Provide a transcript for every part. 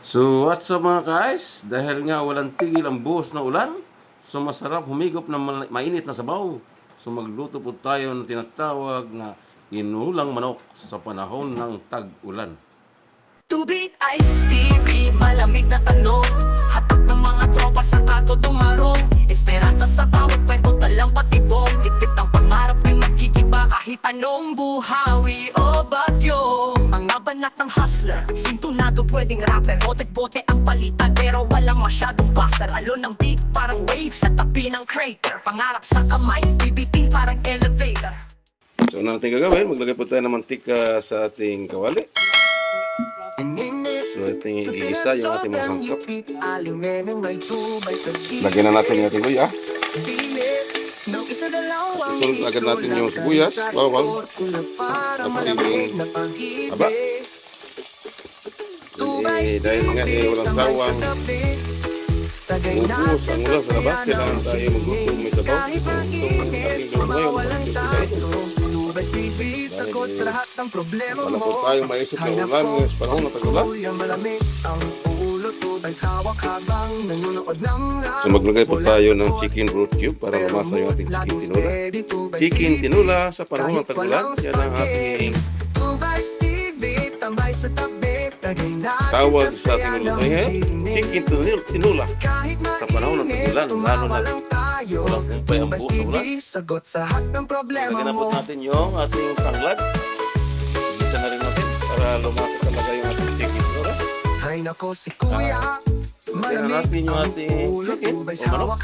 So what's up mga guys? Dahil nga walang tigil ang buhos na ulan, so masarap humigop ng mainit na sabaw. So magluto po tayo ng tinatawag na tinulang manok sa panahon ng tag-ulan. Tubig, ice, TV, malamig na tanong. Hatak ng mga tropa sa kanto dumarong. Esperanza sa bawat kwento, talang patibong. Tipit ang pangarap ay magkikiba kahit anong buhawi o bagyo. Mga banat ng hustler, sintunado pwedeng rapper. Bote-bote ang palitan pero walang masyadong buffer. Alon ng beat parang wave sa tabi ng crater. Pangarap sa kamay, bibitin parang elevator. So ano natin gagawin? Maglagay po tayo ng mantika sa ating kawali. So ating iisa yung ating mga sangkap. Lagyan na natin yung ating luya. Susunod agad natin yung sibuyas, bawang, at yung haba. Dahil nga walang sawang ubus ang ulan sa labas, kailangan tayo magluto may sabaw. So ating gawin ngayon, wala po tayong maisip na ulan ng panahon na tag-ulan. So maglagay po tayo ng chicken broth cube para lumasa yung ating chicken tinula. Chicken tinula sa panahon ng tag-ulan, yan ang ating tawag sa ating luluto ngayon. Chicken tinula sa panahon ng tag-ulan, lalo na walang kumpay ang buhos ng ulan. Lagyan na po natin yung ating tanglad. Igisa na rin natin para lumasa talaga yung ating chicken tinula. Lagyan na natin yung ating chicken o manok.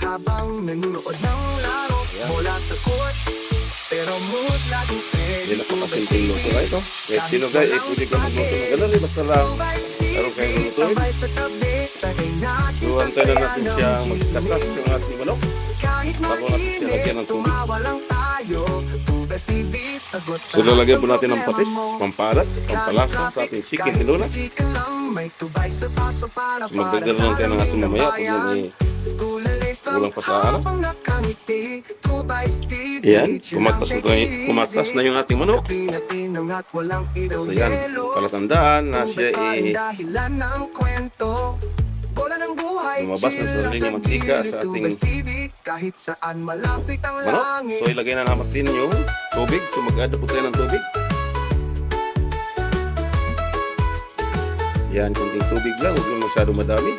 Hindi na kapasinteng luto na ito. Kahit sino guys, pwede ka magluto na ganun. Basta lang, meron kayong lutuin. So, antayin na natin siya magkatas yung ating manok. Bago natin siya lagyan ng tubig. So, lalagyan po natin ng patis, pampalat, pampalasa sa ating chicken tinula. So, magdagdag lang tayo ng asin mamaya pag may kulang pa sa araw. Yan, kumatas na yung ating manok. So yan, palatandaan na siya lumabas na sa rin yung mantika sa ating manok. So ilagay na natin yung tubig. So mag-add po tayo ng tubig. Yan, kunting tubig lang, huwag yung masyado madami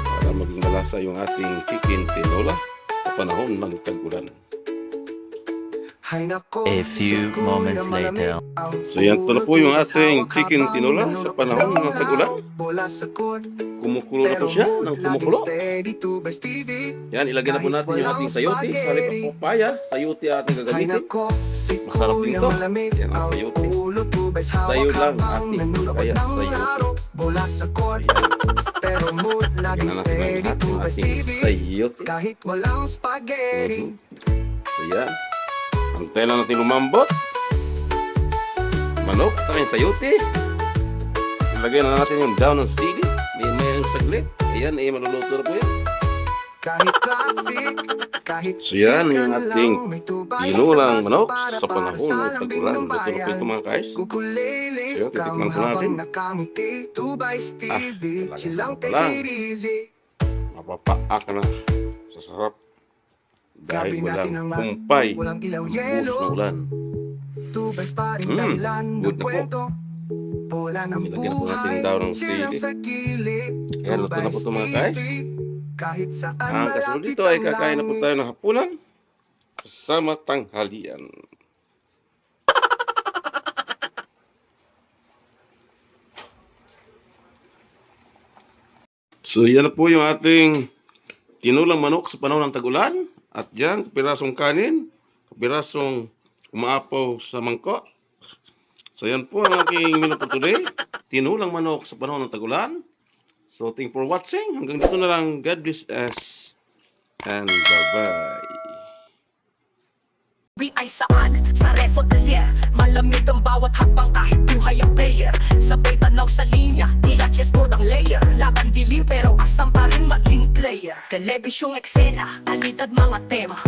para maging malasa yung ating chicken tinola sa panahon ng tag-ulan. A few moments later. So yan, ito na po yung ating chicken tinola sa panahon ng tag-ulan. Kumukulo na po siya ng kumukulo. Yan, ilagay na po natin yung ating sayote. Sa halip ng papaya, sayote ating gagamitin. Masarap din ito. Yan ang sayote. Sayo lang ating kaya sayote. Yan na natin ang ating sayote. So yan. Antayin lang natin lumambot. Manok, tayong sayote. Ilagay na natin yung daon ng sili. May saglit. Ayan, maluluto na po yan. So yan yung ating tinulang manok sa panahon ng tag-ulan. Luto na po ito mga guys. So yun, titikman po natin. Talaga sarap lang. Mapapaa ka na sa sarap. Dahil walang kumpay ang buhos ng ulan. Good na po. Ilagyan na po natin daw ng sili. Kaya luto na po ito mga guys. Ang kasunod dito ay kakain na po tayo ng hapunan kasama tanghalian. So yan na po yung ating tinulang manok sa panahon ng tag-ulan. At yan, pirasong kanin, pirasong umaapaw sa mangkok. So yan po ang aking menu for today. Tinulang manok sa panahon ng tag-ulan. So thank for watching. Hanggang dito na lang. God bless us. And bye-bye. Ay saan? Sa refodelier. Malamig ang bawat hakbang kahit buhay ang player. Sabay tanaw sa linya, tila chessboard ang layer. Laban dilim pero asam pa rin maging player. Telebisyong eksena, alidad mga tema.